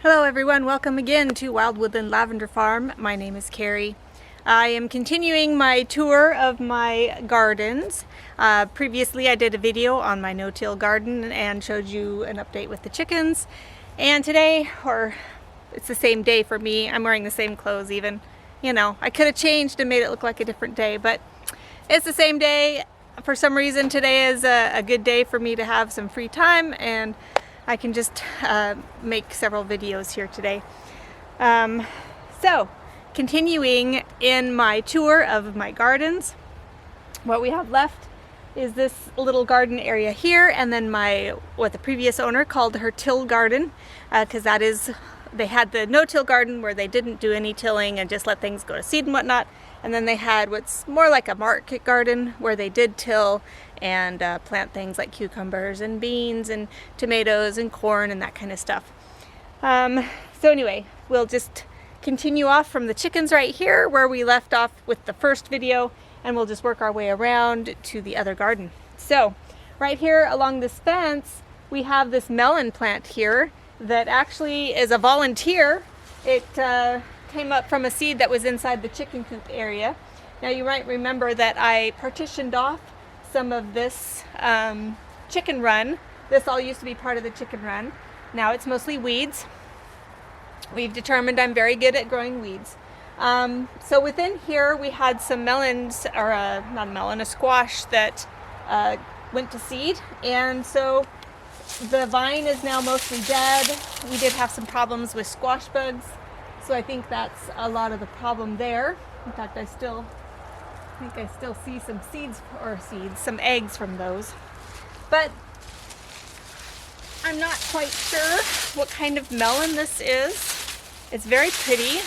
Hello everyone, welcome again to Wild Woodland Lavender Farm. My name is Carrie. I am continuing my tour of my gardens. Previously I did a video on my no-till garden and showed you an update with the chickens. And today, or it's the same day for me, I'm wearing the same clothes even. You know, I could have changed and made it look like a different day, but it's the same day. For some reason today is a good day for me to have some free time and I can just make several videos here today. So, continuing in my tour of my gardens, what we have left is this little garden area here, and then what the previous owner called her till garden, because that is, they had the no-till garden where they didn't do any tilling and just let things go to seed and whatnot, and then they had what's more like a market garden where they did till and plant things like cucumbers and beans and tomatoes and corn and that kind of stuff. So anyway, we'll just continue off from the chickens right here where we left off with the first video, and we'll just work our way around to the other garden. So right here along this fence we have this melon plant here that actually is a volunteer. It came up from a seed that was inside the chicken coop area. Now you might remember that I partitioned off some of this chicken run. This all used to be part of the chicken run. Now it's mostly weeds. We've determined I'm very good at growing weeds. So within here we had some melons, or not a melon, a squash that went to seed, and so the vine is now mostly dead. We did have some problems with squash bugs, so I think that's a lot of the problem there. In fact, I think I still see some some eggs from those. But I'm not quite sure what kind of melon this is. It's very pretty.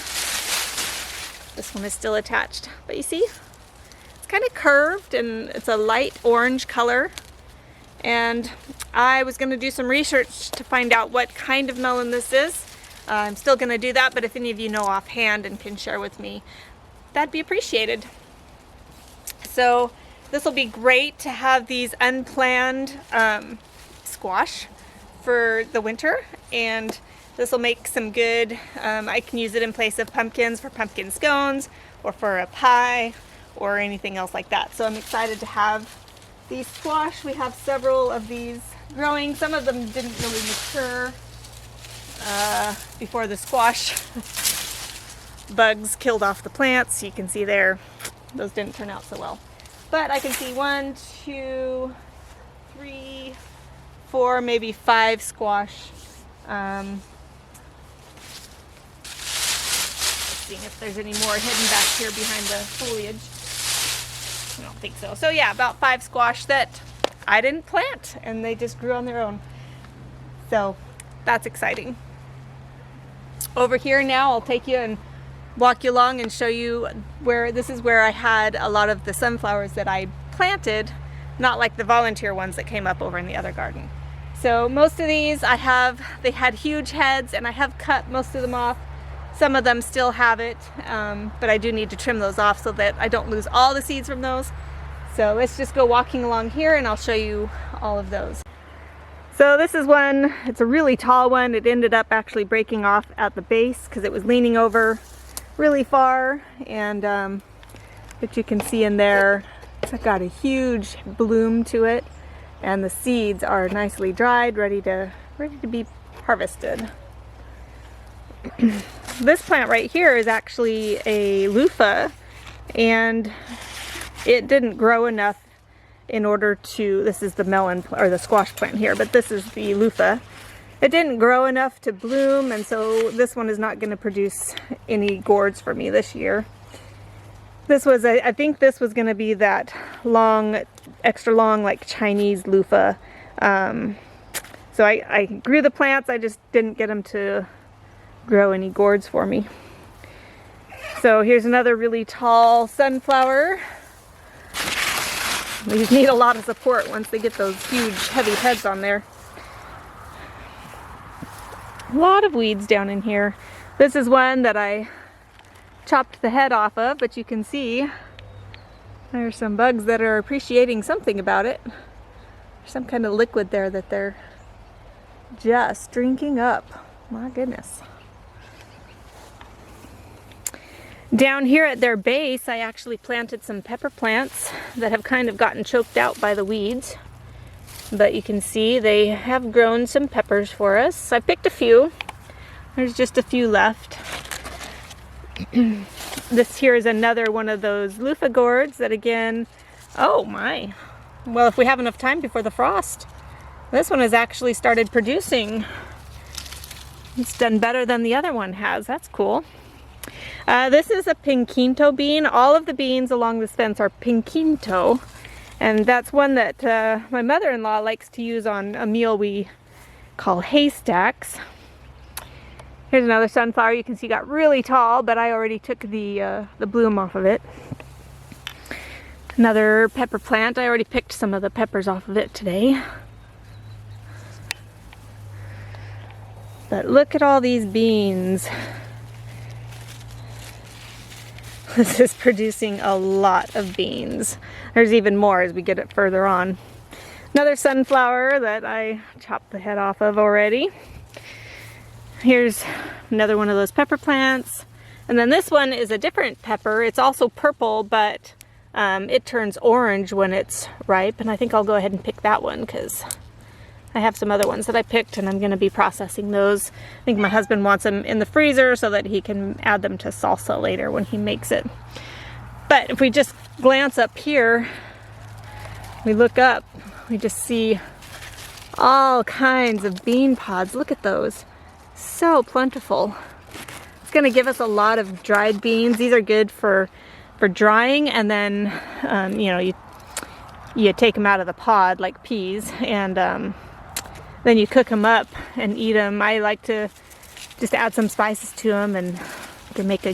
This one is still attached, but you see, it's kind of curved and it's a light orange color. And I was going to do some research to find out what kind of melon this is. I'm still going to do that, but if any of you know offhand and can share with me, that'd be appreciated. So this will be great to have these unplanned squash for the winter, and this will make some good, I can use it in place of pumpkins for pumpkin scones or for a pie or anything else like that. So I'm excited to have these squash. We have several of these growing. Some of them didn't really mature before the squash bugs killed off the plants. You can see there, those didn't turn out so well. But I can see 1, 2, 3, 4, maybe 5 squash. Seeing if there's any more hidden back here behind the foliage. I don't think so. So yeah, about 5 squash that I didn't plant and they just grew on their own. So that's exciting. Over here now, I'll take you and walk you along and show you where, this is where I had a lot of the sunflowers that I planted, not like the volunteer ones that came up over in the other garden. So most of these they had huge heads, and I have cut most of them off. Some of them still have it, but I do need to trim those off so that I don't lose all the seeds from those. So let's just go walking along here and I'll show you all of those. So this is one, it's a really tall one. It ended up actually breaking off at the base because it was leaning over really far, and but you can see in there, it's got a huge bloom to it, and the seeds are nicely dried, ready to be harvested. This plant right here is actually a loofah, and it didn't grow enough in order to, this is the melon or the squash plant here, but this is the loofah. It didn't grow enough to bloom, and so this one is not going to produce any gourds for me this year. This was I think this was going to be that long, extra long, like Chinese loofah. So I grew the plants, I just didn't get them to grow any gourds for me. So here's another really tall sunflower. These need a lot of support once they get those huge heavy heads on there. A lot of weeds down in here. This is one that I chopped the head off of, but you can see there's some bugs that are appreciating something about it. There's some kind of liquid there that they're just drinking up. My goodness. Down here at their base, I actually planted some pepper plants that have kind of gotten choked out by the weeds. But you can see they have grown some peppers for us. I picked a few. There's just a few left. This here is another one of those Luffa Gourds that again, oh my. Well, if we have enough time before the frost. This one has actually started producing. It's done better than the other one has. That's cool. This is a Pinkinto bean. All of the beans along this fence are Pinkinto. And that's one that my mother-in-law likes to use on a meal we call haystacks. Here's another sunflower. You can see got really tall, but I already took the bloom off of it. Another pepper plant. I already picked some of the peppers off of it today. But look at all these beans. This is producing a lot of beans. There's even more as we get it further on. Another sunflower that I chopped the head off of already. Here's another one of those pepper plants. And then this one is a different pepper. It's also purple, but it turns orange when it's ripe. And I think I'll go ahead and pick that one because I have some other ones that I picked and I'm going to be processing those. I think my husband wants them in the freezer so that he can add them to salsa later when he makes it. But if we just glance up here, we look up, we just see all kinds of bean pods. Look at those. So plentiful. It's going to give us a lot of dried beans. These are good for drying, and then you know, you take them out of the pod like peas, and then you cook them up and eat them. I like to just add some spices to them and you can make a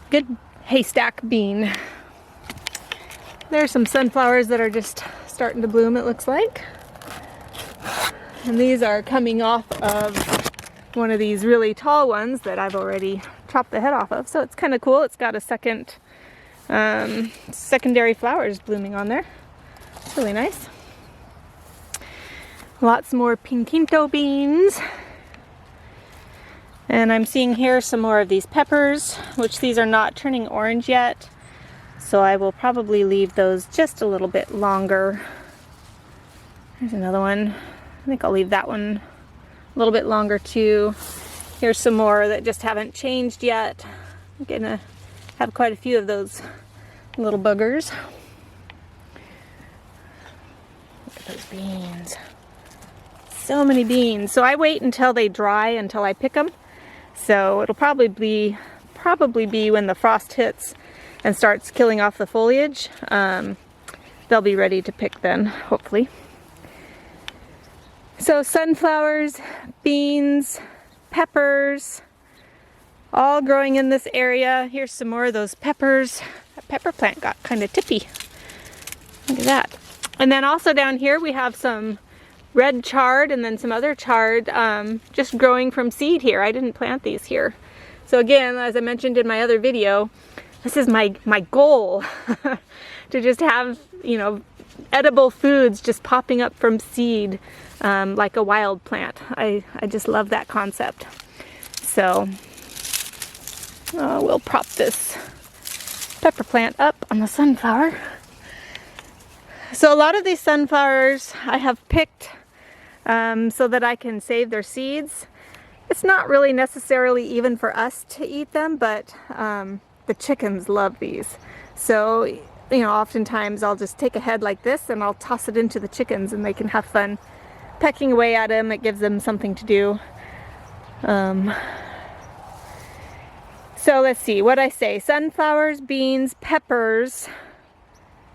good haystack bean. There's some sunflowers that are just starting to bloom, it looks like. And these are coming off of one of these really tall ones that I've already chopped the head off of. So it's kind of cool. It's got a secondary flowers blooming on there. It's really nice. Lots more Pinkinto beans. And I'm seeing here some more of these peppers, which these are not turning orange yet. So I will probably leave those just a little bit longer. There's another one. I think I'll leave that one a little bit longer too. Here's some more that just haven't changed yet. I'm gonna have quite a few of those little buggers. Look at those beans. So many beans. So I wait until they dry until I pick them. So it'll probably be when the frost hits and starts killing off the foliage. They'll be ready to pick then, hopefully. So sunflowers, beans, peppers, all growing in this area. Here's some more of those peppers. That pepper plant got kind of tippy. Look at that. And then also down here we have some red chard and then some other chard just growing from seed here. I didn't plant these here. So again, as I mentioned in my other video, this is my goal to just have, you know, edible foods just popping up from seed like a wild plant. I just love that concept. So we'll prop this pepper plant up on the sunflower. So a lot of these sunflowers I have picked so that I can save their seeds. It's not really necessarily even for us to eat them, but the chickens love these. So, you know, oftentimes I'll just take a head like this and I'll toss it into the chickens and they can have fun pecking away at them. It gives them something to do. So let's see what I say. Sunflowers, beans, peppers,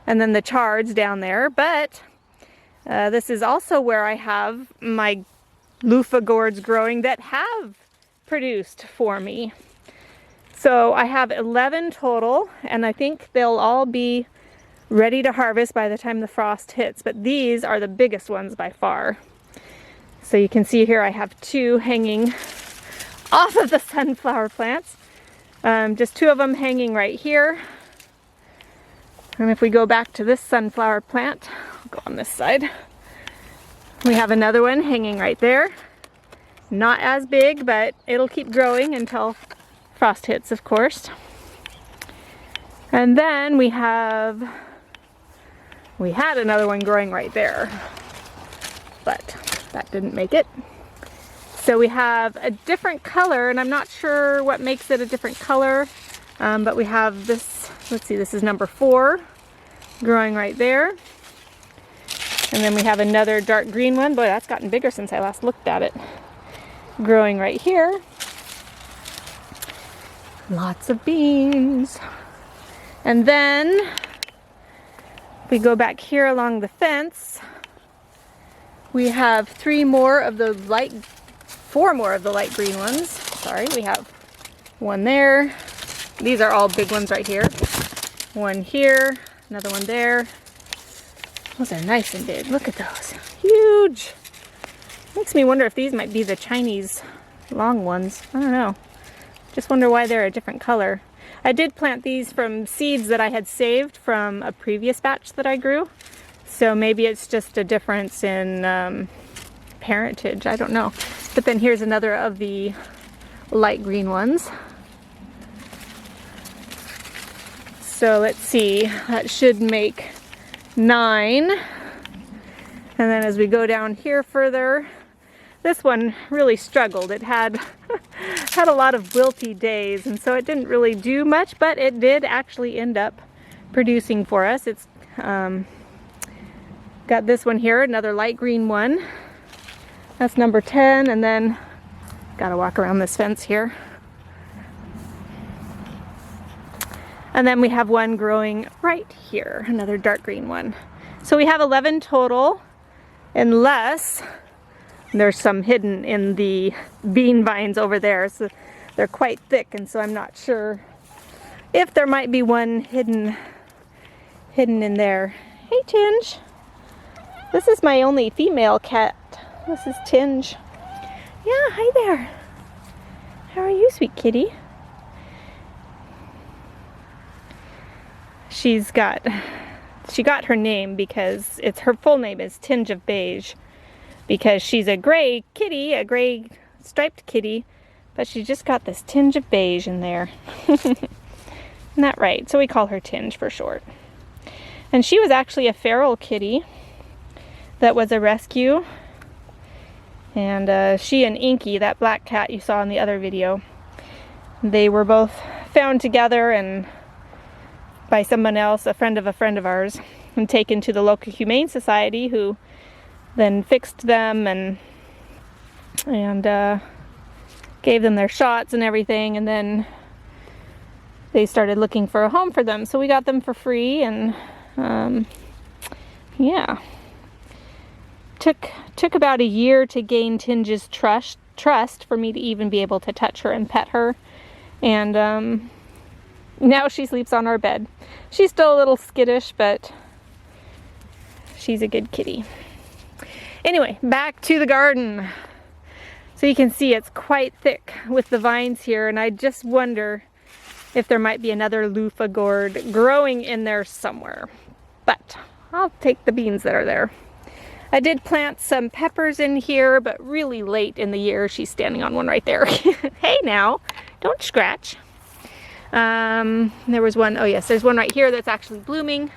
and then the chards down there. But this is also where I have my Luffa Gourds growing that have produced for me. So I have 11 total, and I think they'll all be ready to harvest by the time the frost hits. But these are the biggest ones by far. So you can see here I have 2 hanging off of the sunflower plants. Just 2 of them hanging right here. And if we go back to this sunflower plant, I'll go on this side. We have another one hanging right there. Not as big, but it'll keep growing until frost hits, of course. And then we had another one growing right there, but that didn't make it. So we have a different color, and I'm not sure what makes it a different color, but we have this, let's see, this is number 4 growing right there. And then we have another dark green one. Boy, that's gotten bigger since I last looked at it. Growing right here. Lots of beans. And then we go back here along the fence. We have 4 more of the light green ones. Sorry, we have one there. These are all big ones right here. One here, another one there. Those are nice and big. Look at those. Huge. Makes me wonder if these might be the Chinese long ones. I don't know. Just wonder why they're a different color. I did plant these from seeds that I had saved from a previous batch that I grew. So maybe it's just a difference in parentage. I don't know. But then here's another of the light green ones. So let's see. That should make 9. And then as we go down here further, this one really struggled. It had a lot of wilty days, and so it didn't really do much, but it did actually end up producing for us. It's got this one here, another light green one. That's number 10, and then gotta walk around this fence here. And then we have one growing right here, another dark green one. So we have 11 total, unless there's some hidden in the bean vines over there. So they're quite thick, and so I'm not sure if there might be one hidden in there. Hey, Tinge. This is my only female cat. This is Tinge. Yeah, hi there. How are you, sweet kitty? She got her name because her full name is Tinge of Beige, because she's a gray kitty, a gray striped kitty, but she just got this tinge of beige in there. Isn't that right? So we call her Tinge for short. And she was actually a feral kitty that was a rescue. And she and Inky, that black cat you saw in the other video, they were both found together and by someone else, a friend of ours, and taken to the local humane society, who then fixed them and gave them their shots and everything, and then they started looking for a home for them. So we got them for free, and yeah. Took about a year to gain Tinge's trust for me to even be able to touch her and pet her. And now she sleeps on our bed. She's still a little skittish, but she's a good kitty. Anyway, back to the garden. So you can see it's quite thick with the vines here, and I just wonder if there might be another Luffa Gourd growing in there somewhere. But I'll take the beans that are there. I did plant some peppers in here, but really late in the year. She's standing on one right there. Hey now, don't scratch. There was one, oh yes, there's one right here that's actually blooming.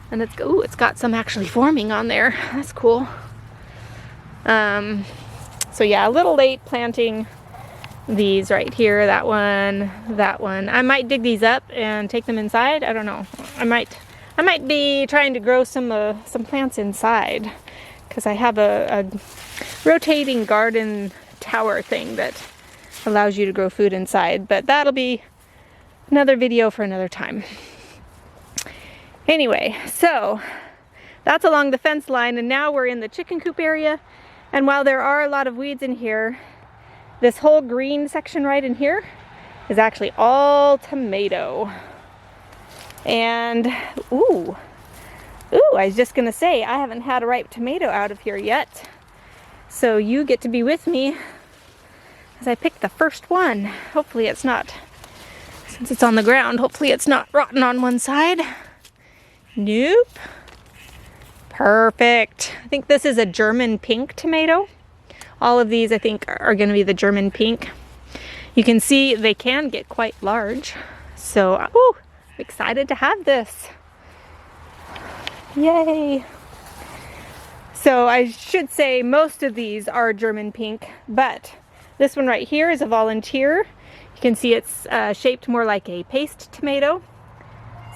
And it's got some actually forming on there. That's cool. So yeah, a little late planting these right here, that one. I might dig these up and take them inside. I don't know. I might be trying to grow some plants inside, because I have a rotating garden tower thing that allows you to grow food inside, but that'll be another video for another time. Anyway, so that's along the fence line, and now we're in the chicken coop area. And while there are a lot of weeds in here, this whole green section right in here is actually all tomato. And ooh, I was just gonna say, I haven't had a ripe tomato out of here yet. So you get to be with me as I pick the first one. Hopefully it's not, since it's on the ground, hopefully it's not rotten on one side. Nope. Perfect. I think this is a German pink tomato. All of these I think are going to be the German pink. You can see they can get quite large. So, I'm excited to have this. Yay! So I should say most of these are German pink, but this one right here is a volunteer. You can see it's shaped more like a paste tomato.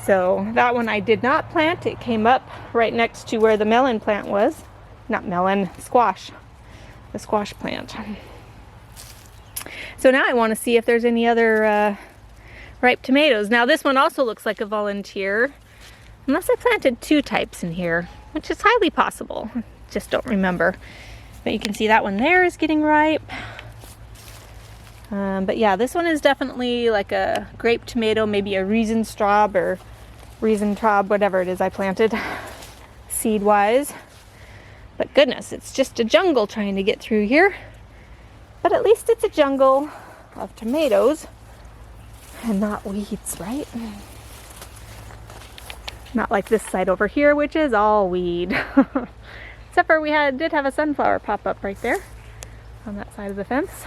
So that one I did not plant. It came up right next to where the melon plant was. Not melon, squash. The squash plant. So now I want to see if there's any other ripe tomatoes. Now this one also looks like a volunteer, unless I planted two types in here, which is highly possible. Just don't remember. But you can see that one there is getting ripe. But yeah, this one is definitely like a grape tomato, maybe a Riesenstraub or Riesentraub, whatever it is I planted seed-wise. But goodness, it's just a jungle trying to get through here. But at least it's a jungle of tomatoes and not weeds, right? Not like this side over here, which is all weed. Except for we did have a sunflower pop up right there on that side of the fence.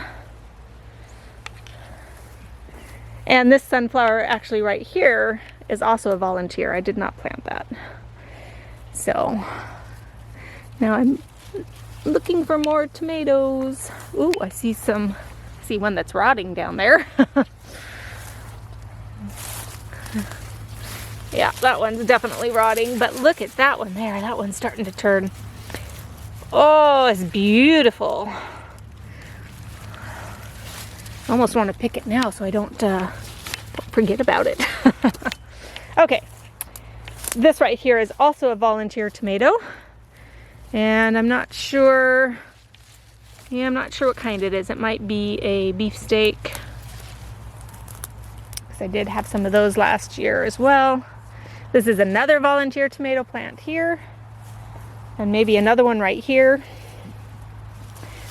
And this sunflower actually right here is also a volunteer. I did not plant that. So now I'm looking for more tomatoes. Ooh, I see one that's rotting down there. Yeah, that one's definitely rotting, but look at that one there. That one's starting to turn. Oh, it's beautiful. I almost want to pick it now so I don't forget about it. Okay, this right here is also a volunteer tomato, and I'm not sure. Yeah, I'm not sure what kind it is. It might be a beefsteak, because I did have some of those last year as well. This is another volunteer tomato plant here, and maybe another one right here.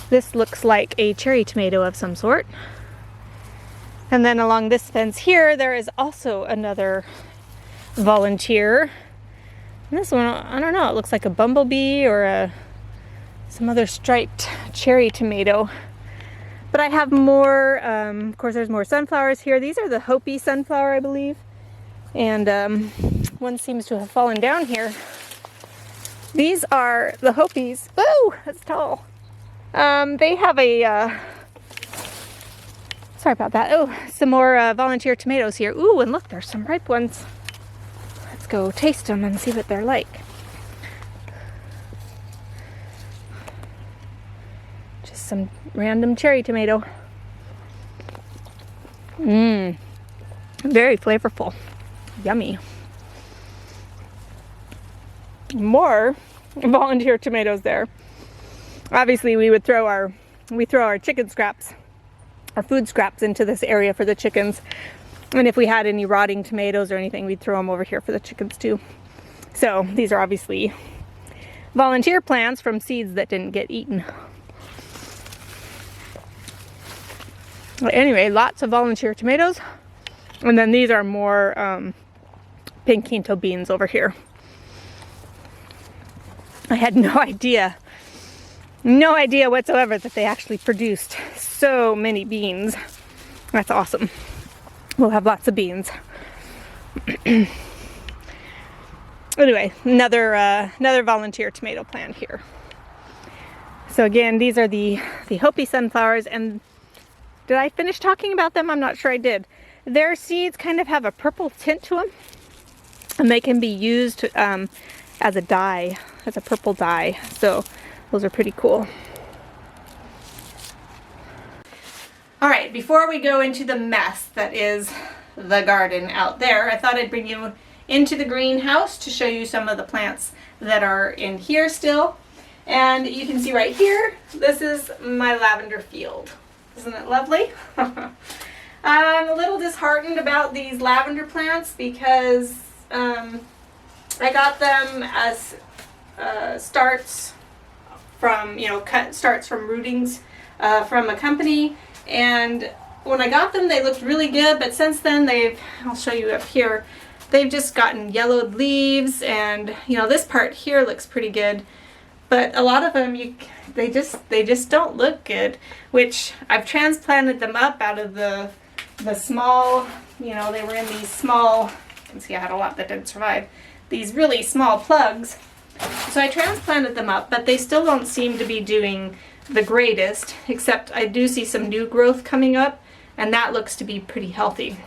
This looks like a cherry tomato of some sort. And then along this fence here, there is also another volunteer. And this one, I don't know, it looks like a bumblebee or some other striped cherry tomato. But I have more, of course there's more sunflowers here. These are the Hopi sunflower, I believe. And one seems to have fallen down here. These are the Hopis. Oh, that's tall. They have a, sorry about that. Oh, some more volunteer tomatoes here. Ooh, and look, there's some ripe ones. Let's go taste them and see what they're like. Just some random cherry tomato. Mmm, very flavorful. Yummy. More volunteer tomatoes there. Obviously we throw our chicken scraps, our food scraps, into this area for the chickens. And if we had any rotting tomatoes or anything, we'd throw them over here for the chickens too. So these are obviously volunteer plants from seeds that didn't get eaten. But anyway, lots of volunteer tomatoes. And then these are more Pinkinto beans over here. I had no idea whatsoever that they actually produced so many beans. That's awesome. We'll have lots of beans. Anyway, another volunteer tomato plant here. So again, these are the Hopi sunflowers, and did I finish talking about them? I'm not sure I did. Their seeds kind of have a purple tint to them, and they can be used as a dye, as a purple dye. So those are pretty cool. All right, before we go into the mess that is the garden out there, I thought I'd bring you into the greenhouse to show you some of the plants that are in here still. And you can see right here, this is my lavender field. Isn't it lovely? I'm a little disheartened about these lavender plants because I got them as starts from, starts from rootings from a company. And when I got them, they looked really good, but since then I'll show you up here, they've just gotten yellowed leaves, and this part here looks pretty good, but a lot of them, you they just don't look good, which I've transplanted them up out of the small, you know, they were in these small, you can see I had a lot that didn't survive, these really small plugs. So I transplanted them up, but they still don't seem to be doing the greatest, except I do see some new growth coming up, and that looks to be pretty healthy.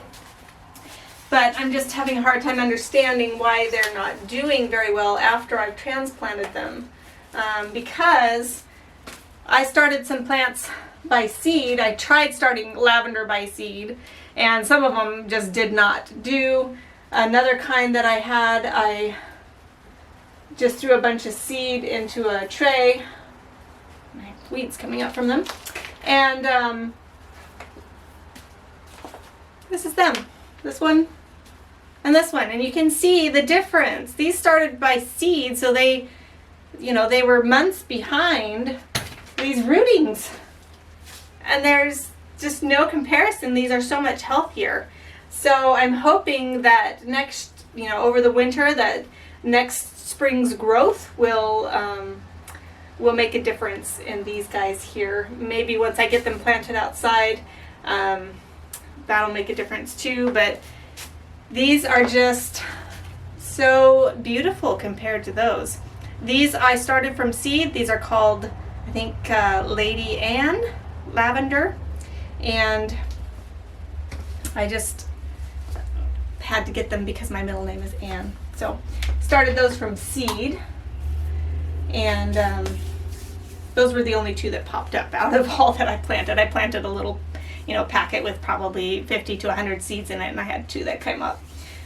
But I'm just having a hard time understanding why they're not doing very well after I've transplanted them. Because I started some plants by seed. I tried starting lavender by seed, and some of them just did not do. Another kind that I had, I just threw a bunch of seed into a tray. My weeds coming up from them. And this is them. This one and this one. And you can see the difference. These started by seed, so they, you know, they were months behind these rootings. And there's just no comparison. These are so much healthier. So I'm hoping that next, you know, over the winter, that next spring's growth will make a difference in these guys here. Maybe once I get them planted outside, that'll make a difference too. But these are just so beautiful compared to those. These I started from seed. These are called, I think, Lady Anne Lavender. And I just had to get them because my middle name is Anne. So started those from seed. And those were the only two that popped up out of all that I planted. I planted a little, you know, packet with probably 50 to 100 seeds in it, and I had two that came up.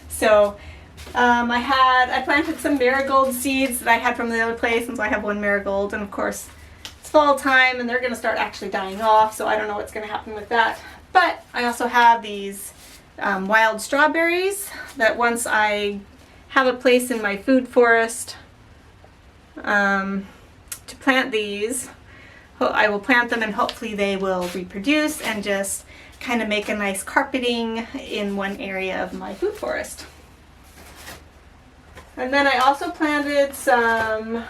So I planted some marigold seeds that I had from the other place, and so I have one marigold, and of course it's fall time and they're going to start actually dying off, so I don't know what's going to happen with that. But I also have these wild strawberries that once I have a place in my food forest to plant these, I will plant them and hopefully they will reproduce and just kind of make a nice carpeting in one area of my food forest. And then I also planted some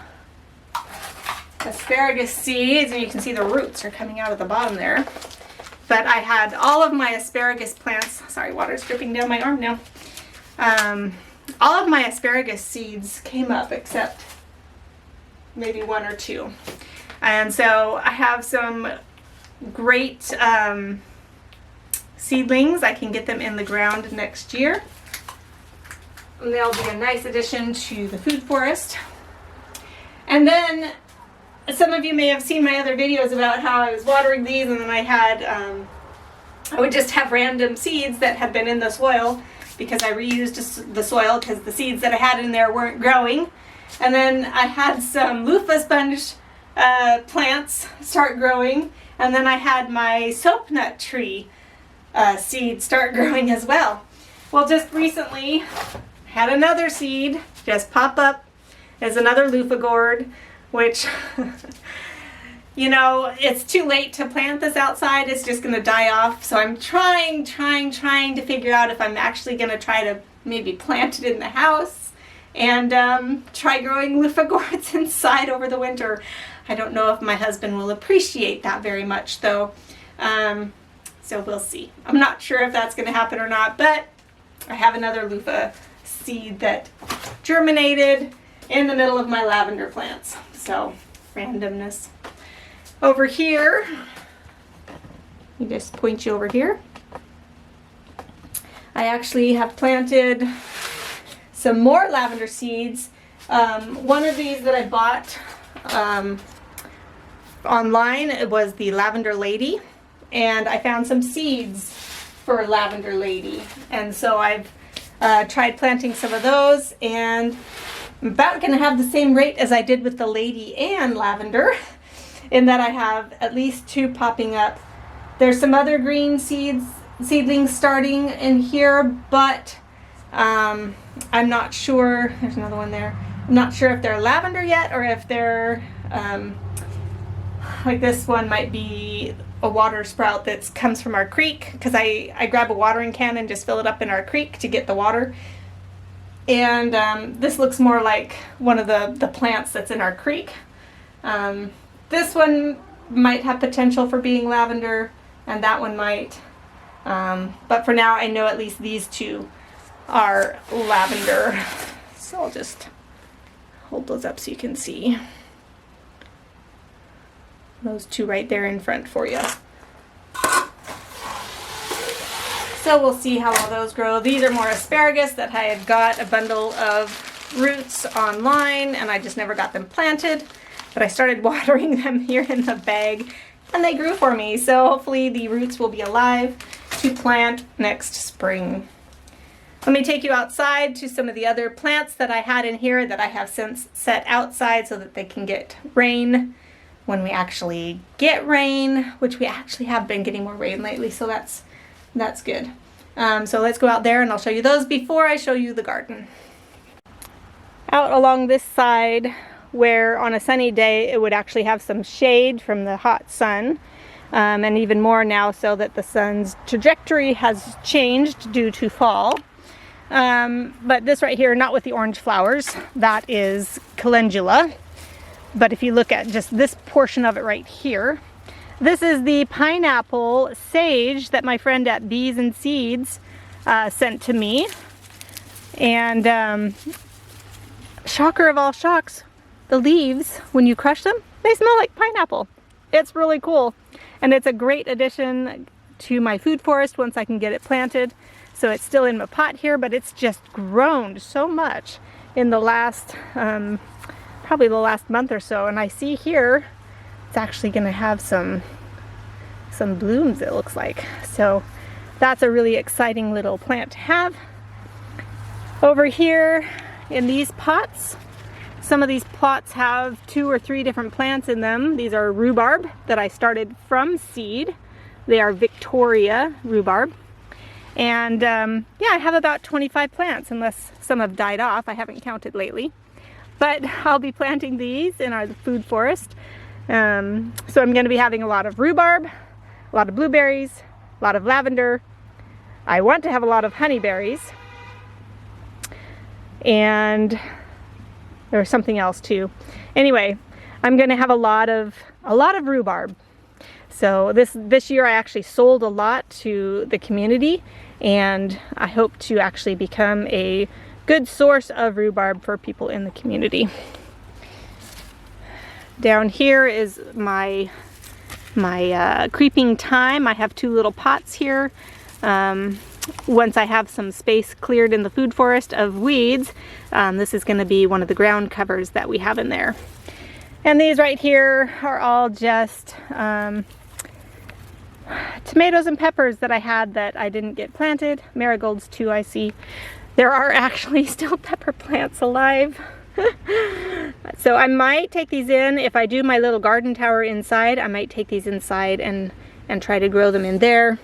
asparagus seeds, and you can see the roots are coming out of the bottom there. But I had all of my asparagus plants, sorry, water's dripping down my arm now. All of my asparagus seeds came up except maybe one or two. And so I have some great seedlings. I can get them in the ground next year. And they'll be a nice addition to the food forest. And then some of you may have seen my other videos about how I was watering these, and then I would just have random seeds that had been in the soil because I reused the soil because the seeds that I had in there weren't growing. And then I had some loofah sponge plants start growing, and then I had my soap nut tree seed start growing as well. Well, just recently had another seed just pop up as another Luffa Gourd, which you know, it's too late to plant this outside. It's just going to die off. So I'm trying to figure out if I'm actually going to try to maybe plant it in the house and try growing Luffa Gourds inside over the winter. I don't know if my husband will appreciate that very much though. So we'll see. I'm not sure if that's going to happen or not, but I have another loofah seed that germinated in the middle of my lavender plants. So randomness. Over here, let me just point you over here. I actually have planted some more lavender seeds. One of these that I bought online, it was the Lavender Lady, and I found some seeds for Lavender Lady, and so I've tried planting some of those, and I'm about going to have the same rate as I did with the Lady Anne lavender, in that I have at least two popping up. There's some other green seedlings starting in here, but I'm not sure. There's another one there. I'm not sure if they're lavender yet or if they're like this one might be a water sprout that comes from our creek, because I grab a watering can and just fill it up in our creek to get the water. And this looks more like one of the plants that's in our creek. this one might have potential for being lavender, and that one might. But for now, I know at least these two are lavender. So I'll just hold those up so you can see. Those two right there in front for you. So we'll see how all those grow. These are more asparagus that I had got a bundle of roots online, and I just never got them planted. But I started watering them here in the bag, and they grew for me. So hopefully the roots will be alive to plant next spring. Let me take you outside to some of the other plants that I had in here that I have since set outside so that they can get rain when we actually get rain, which we actually have been getting more rain lately, so that's good. So let's go out there and I'll show you those before I show you the garden. Out along this side, where on a sunny day it would actually have some shade from the hot sun, and even more now so that the sun's trajectory has changed due to fall. But this right here, not with the orange flowers, that is calendula. But if you look at just this portion of it right here, this is the pineapple sage that my friend at Bees and Seeds sent to me. And shocker of all shocks, the leaves, when you crush them, they smell like pineapple. It's really cool. And it's a great addition to my food forest once I can get it planted. So it's still in my pot here, but it's just grown so much in the last, probably the last month or so. And I see here, it's actually gonna have some blooms, it looks like. So that's a really exciting little plant to have. Over here in these pots, some of these plots have 2 or 3 different plants in them. These are rhubarb that I started from seed. They are Victoria rhubarb. And yeah, I have about 25 plants, unless some have died off. I haven't counted lately. But I'll be planting these in our food forest. So I'm going to be having a lot of rhubarb, a lot of blueberries, a lot of lavender. I want to have a lot of honeyberries. And there's something else too. Anyway, I'm going to have a lot of rhubarb. So this year I actually sold a lot to the community, and I hope to actually become a good source of rhubarb for people in the community. Down here is my creeping thyme. I have 2 little pots here. Once I have some space cleared in the food forest of weeds, this is going to be one of the ground covers that we have in there. And these right here are all just tomatoes and peppers that I had that I didn't get planted. Marigolds too, I see. There are actually still pepper plants alive. So I might take these in. If I do my little garden tower inside, I might take these inside and try to grow them in there.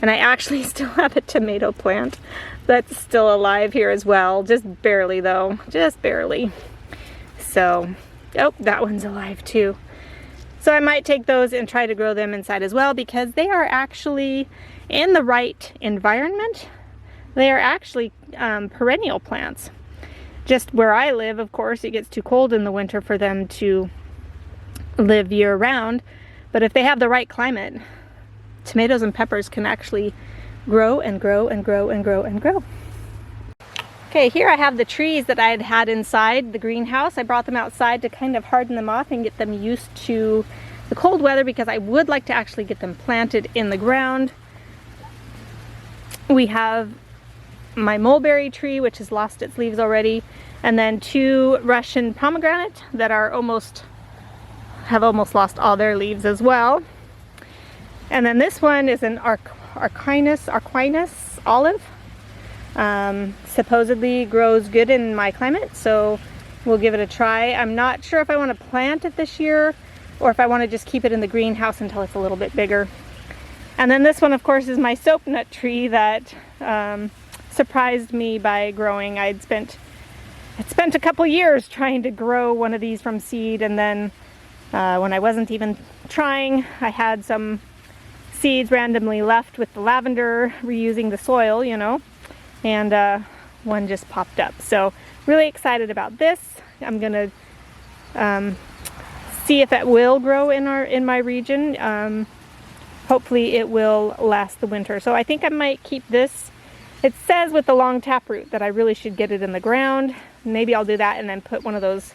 And I actually still have a tomato plant that's still alive here as well. Just barely though, just barely. So, oh, that one's alive too. So I might take those and try to grow them inside as well, because they are actually in the right environment. They are actually perennial plants. Just where I live, of course, it gets too cold in the winter for them to live year round. But if they have the right climate, tomatoes and peppers can actually grow and grow and grow and grow and grow. Okay, here I have the trees that I had inside the greenhouse. I brought them outside to kind of harden them off and get them used to the cold weather, because I would like to actually get them planted in the ground. We have my mulberry tree, which has lost its leaves already, and then 2 Russian pomegranate that are have almost lost all their leaves as well. And then this one is an Aquinas olive. Supposedly grows good in my climate, so we'll give it a try. I'm not sure if I want to plant it this year or if I want to just keep it in the greenhouse until it's a little bit bigger. And then this one, of course, is my soap nut tree that surprised me by growing. I'd spent a couple years trying to grow one of these from seed, and then when I wasn't even trying, I had some seeds randomly left with the lavender, reusing the soil, you know, and one just popped up. So really excited about this. I'm gonna see if it will grow in my region. Hopefully it will last the winter. So I think I might keep this. It says with the long taproot that I really should get it in the ground. Maybe I'll do that and then put one of those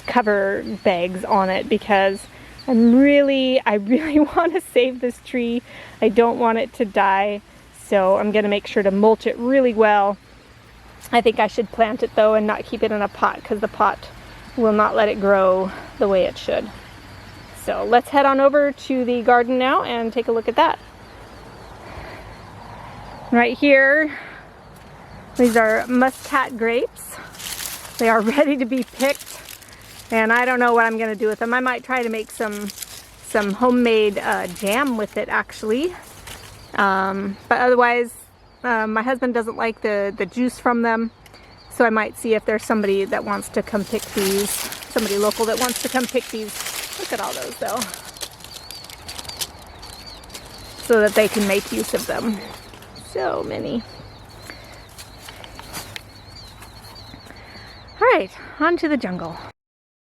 cover bags on it, because I really want to save this tree. I don't want it to die, so I'm going to make sure to mulch it really well. I think I should plant it though and not keep it in a pot, because the pot will not let it grow the way it should. So let's head on over to the garden now and take a look at that. Right here, these are Muskat Grapes. They are ready to be picked, and I don't know what I'm going to do with them. I might try to make some homemade jam with it, actually. But otherwise, my husband doesn't like the juice from them, so I might see if there's somebody that wants to come pick these, somebody local that wants to come pick these. Look at all those though. So that they can make use of them. So many. All right, on to the jungle.